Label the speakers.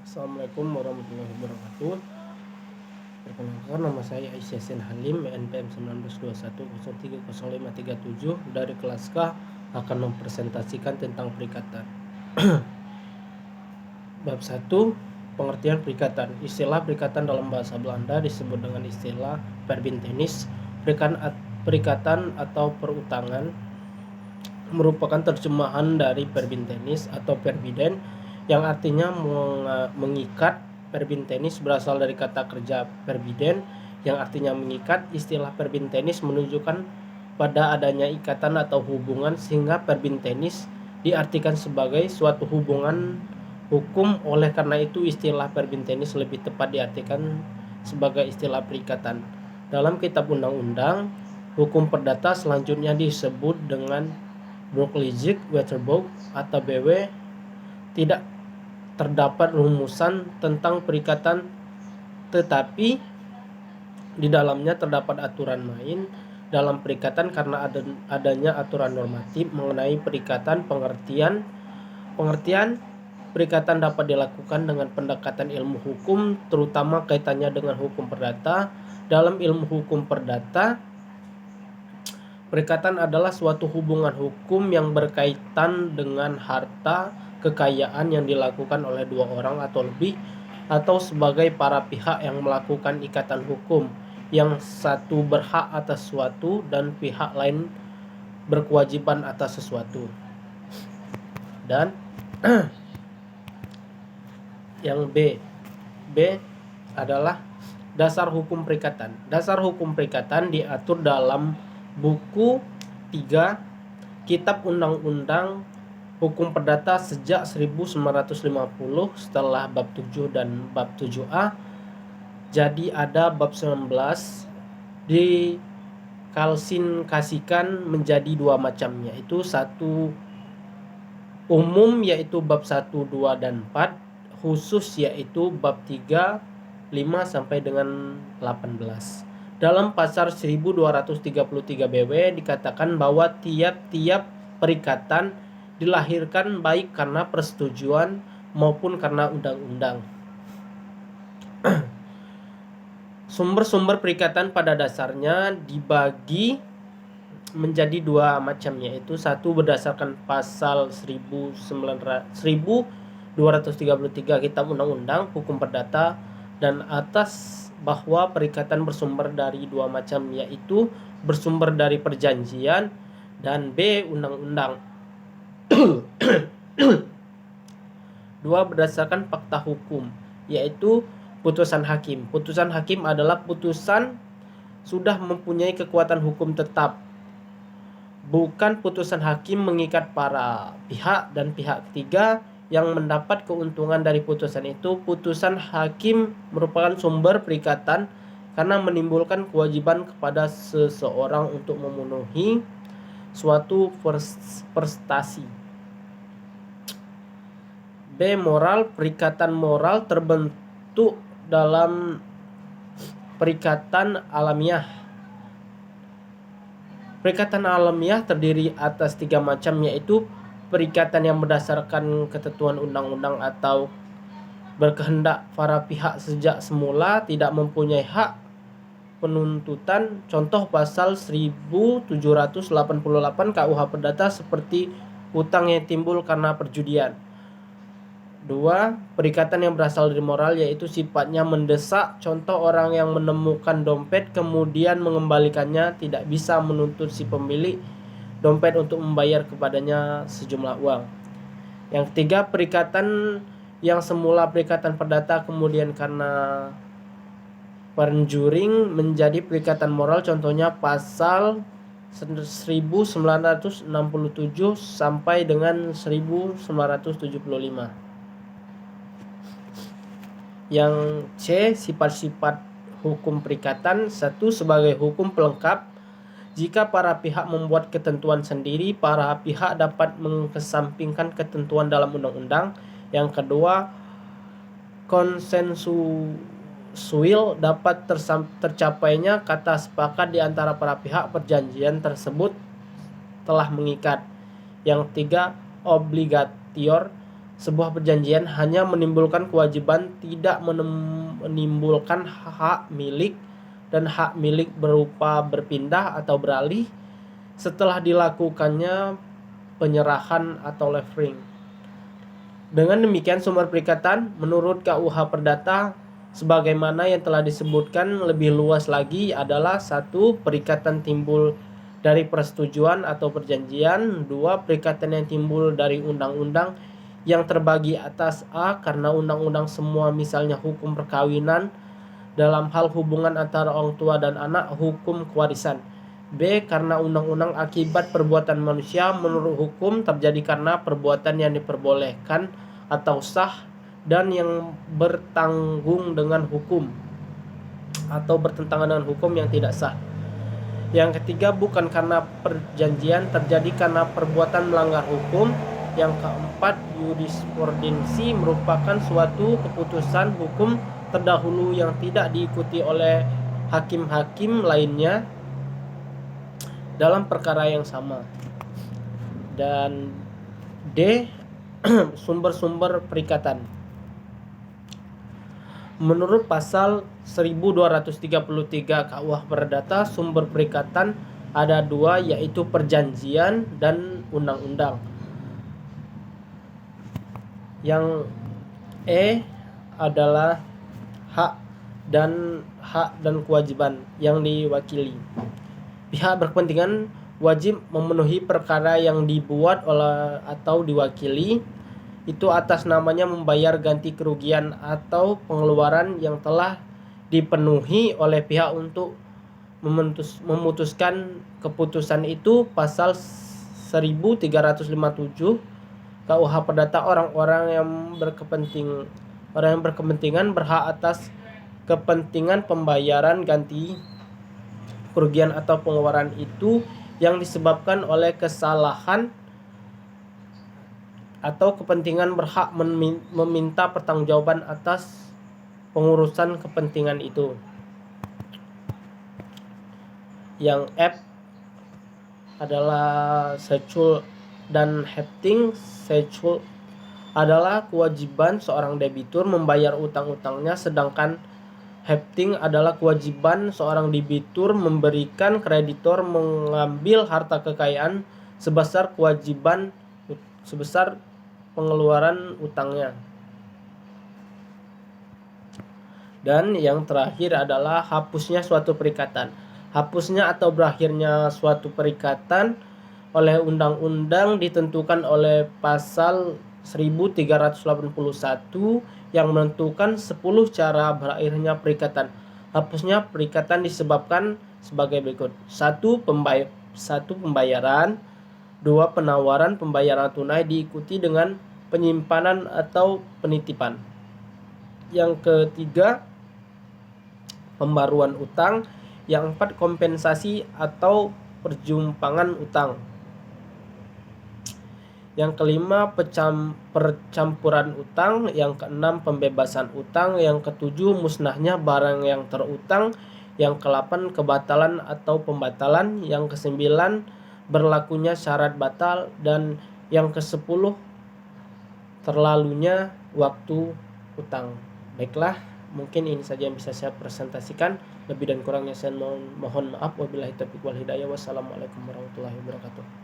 Speaker 1: Assalamualaikum warahmatullahi wabarakatuh. Perkenalkan, nama saya Aisyah Halim, NPM 1921030537 dari kelas K, akan mempresentasikan tentang perikatan. Bab 1, pengertian perikatan. Istilah perikatan dalam bahasa Belanda disebut dengan istilah verbintenis. Perikatan atau perutangan merupakan terjemahan dari verbintenis atau verbiden yang artinya mengikat. Verbintenis berasal dari kata kerja verbiden yang artinya mengikat. Istilah verbintenis menunjukkan pada adanya ikatan atau hubungan, sehingga verbintenis diartikan sebagai suatu hubungan hukum. Oleh karena itu, istilah verbintenis lebih tepat diartikan sebagai istilah perikatan. Dalam kitab undang-undang hukum perdata selanjutnya disebut dengan Brooke-Liggett-Weterbaught atau BW. Tidak terdapat rumusan tentang perikatan, tetapi di dalamnya terdapat aturan main dalam perikatan karena adanya aturan normatif mengenai perikatan. Pengertian perikatan dapat dilakukan dengan pendekatan ilmu hukum, terutama kaitannya dengan hukum perdata. Dalam ilmu hukum perdata, perikatan adalah suatu hubungan hukum yang berkaitan dengan harta kekayaan yang dilakukan oleh dua orang atau lebih, atau sebagai para pihak yang melakukan ikatan hukum, yang satu berhak atas sesuatu dan pihak lain berkewajiban atas sesuatu. Dan yang B adalah dasar hukum perikatan. Dasar hukum perikatan diatur dalam buku 3 Kitab Undang-Undang Hukum Perdata sejak 1950 setelah bab 7 dan bab 7A. Jadi ada bab 19 dikalsifikasikan menjadi dua macam, yaitu satu umum yaitu bab 1, 2, dan 4, khusus yaitu bab 3, 5 sampai dengan 18. Dalam pasal 1233 BW dikatakan bahwa tiap-tiap perikatan dilahirkan baik karena persetujuan maupun karena undang-undang. Sumber-sumber perikatan pada dasarnya dibagi menjadi dua macam, yaitu satu berdasarkan pasal 1233 Kitab Undang-Undang Hukum Perdata, dan atas bahwa perikatan bersumber dari dua macam, yaitu bersumber dari perjanjian dan B. Undang-undang. 2. Berdasarkan fakta hukum, yaitu putusan hakim. Putusan hakim adalah putusan sudah mempunyai kekuatan hukum tetap. Bukan putusan hakim mengikat para pihak dan pihak ketiga yang mendapat keuntungan dari putusan itu. Putusan hakim merupakan sumber perikatan karena menimbulkan kewajiban kepada seseorang untuk memenuhi suatu prestasi. B. Moral. Perikatan moral terbentuk dalam perikatan alamiah. Perikatan alamiah terdiri atas 3 macam, yaitu perikatan yang berdasarkan ketentuan undang-undang atau berkehendak para pihak sejak semula tidak mempunyai hak penuntutan. Contoh pasal 1788 KUH Perdata seperti hutang yang timbul karena perjudian. 2. Perikatan yang berasal dari moral, yaitu sifatnya mendesak. Contoh orang yang menemukan dompet kemudian mengembalikannya tidak bisa menuntut si pemilik dompet untuk membayar kepadanya sejumlah uang. Yang ketiga, perikatan yang semula perikatan perdata kemudian karena penjuring menjadi perikatan moral. Contohnya pasal 1967 sampai dengan 1975. Yang C. Sifat-sifat hukum perikatan. 1. Sebagai hukum pelengkap. Jika para pihak membuat ketentuan sendiri, para pihak dapat mengesampingkan ketentuan dalam undang-undang. Yang kedua, konsensual, dapat tercapainya kata sepakat di antara para pihak. Perjanjian tersebut telah mengikat. Yang tiga, obligatior, Sebuah perjanjian hanya menimbulkan kewajiban, tidak menimbulkan hak milik, dan hak milik berupa berpindah atau beralih setelah dilakukannya penyerahan atau levering. Dengan demikian, sumber perikatan menurut KUH Perdata sebagaimana yang telah disebutkan lebih luas lagi adalah: 1. Perikatan timbul dari persetujuan atau perjanjian. 2. Perikatan yang timbul dari undang-undang yang terbagi atas: A. Karena undang-undang semua, misalnya hukum perkawinan dalam hal hubungan antara orang tua dan anak, hukum kewarisan. B. Karena undang-undang akibat perbuatan manusia menurut hukum terjadi karena perbuatan yang diperbolehkan atau sah dan yang bertanggung dengan hukum atau bertentangan dengan hukum yang tidak sah. Yang ketiga, bukan karena perjanjian terjadi karena perbuatan melanggar hukum. Yang keempat, jurisprudensi merupakan suatu keputusan hukum terdahulu yang tidak diikuti oleh hakim-hakim lainnya dalam perkara yang sama. Dan D. Sumber-sumber perikatan. Menurut pasal 1233 KUH Perdata, sumber perikatan ada 2, yaitu perjanjian dan undang-undang. Yang E adalah hak dan kewajiban yang diwakili. Pihak berkepentingan wajib memenuhi perkara yang dibuat oleh atau diwakili itu atas namanya membayar ganti kerugian atau pengeluaran yang telah dipenuhi oleh pihak untuk memutuskan keputusan itu. Pasal 1357 KUH Perdata, orang yang berkepentingan berhak atas kepentingan pembayaran ganti kerugian atau pengeluaran itu yang disebabkan oleh kesalahan, atau kepentingan berhak meminta pertanggungjawaban atas pengurusan kepentingan itu. Yang F adalah secual dan hefting. Secual adalah kewajiban seorang debitur membayar utang-utangnya, sedangkan hefting adalah kewajiban seorang debitur memberikan kreditor mengambil harta kekayaan sebesar pengeluaran utangnya. Dan yang terakhir adalah hapusnya suatu perikatan. Hapusnya atau berakhirnya suatu perikatan oleh undang-undang ditentukan oleh pasal 1381 yang menentukan 10 cara berakhirnya perikatan. Hapusnya perikatan disebabkan sebagai berikut: 1. Pembayaran. 2. Penawaran pembayaran tunai diikuti dengan penyimpanan atau penitipan. Yang ketiga, pembaruan utang. Yang 4, kompensasi atau perjumpangan utang. Yang kelima, percampuran utang. Yang keenam, pembebasan utang. Yang ketujuh, musnahnya barang yang terutang. Yang ke-8, kebatalan atau pembatalan. Yang ke-9, berlakunya syarat batal. Dan yang ke-10, terlalunya waktu utang. Baiklah, mungkin ini saja yang bisa saya presentasikan. Lebih dan kurangnya saya mohon maaf. Wabillahi taufiq wal hidayah. Wassalamualaikum warahmatullahi wabarakatuh.